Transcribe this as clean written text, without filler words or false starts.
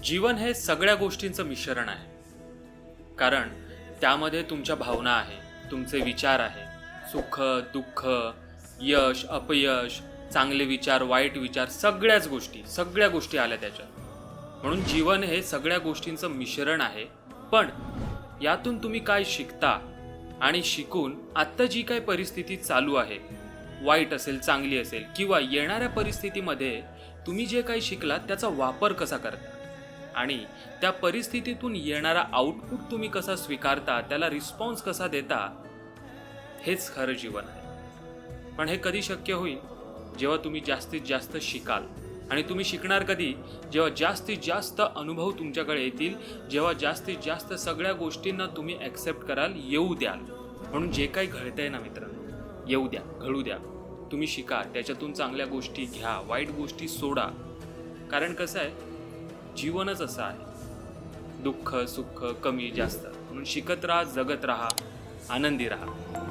जीवन हे सगळ्या गोष्टींचं मिश्रण आहे. कारण त्यामध्ये तुमच्या भावना आहे, तुमचे विचार आहे, सुख दुःख, यश अपयश, चांगले विचार वाईट विचार, सगळ्या गोष्टी आल्या त्याच्यात. म्हणून जीवन हे सगळ्या गोष्टींचं मिश्रण आहे. पण यातून तुम्ही काय शिकता आणि शिकून आत्ता जी काही परिस्थिती चालू आहे, वाईट असेल चांगली असेल, किंवा येणाऱ्या परिस्थितीमध्ये तुम्ही जे काही शिकलात त्याचा वापर कसा करता आणि त्या परिस्थितीतून येणारा आउटपुट तुम्ही कसा स्वीकारता, त्याला रिस्पॉन्स कसा देता, हेच खरं जीवन आहे. पण हे कधी शक्य होईल? जेव्हा तुम्ही जास्तीत जास्त शिकाल. आणि तुम्ही शिकणार कधी? जेव्हा जास्तीत जास्त अनुभव तुमच्याकडे येतील, जेव्हा जास्तीत जास्त सगळ्या गोष्टींना तुम्ही ॲक्सेप्ट कराल, येऊ द्याल. म्हणून जे काही घडतंय ना मित्रांनो, येऊ द्या, घडू द्या. तुम्ही शिका, त्याच्यातून चांगल्या गोष्टी घ्या, वाईट गोष्टी सोडा. कारण कसं आहे, जीवनच असं आहे, दुःख सुख कमी जास्त. म्हणून शिकत राहा, जगत राहा, आनंदी राहा.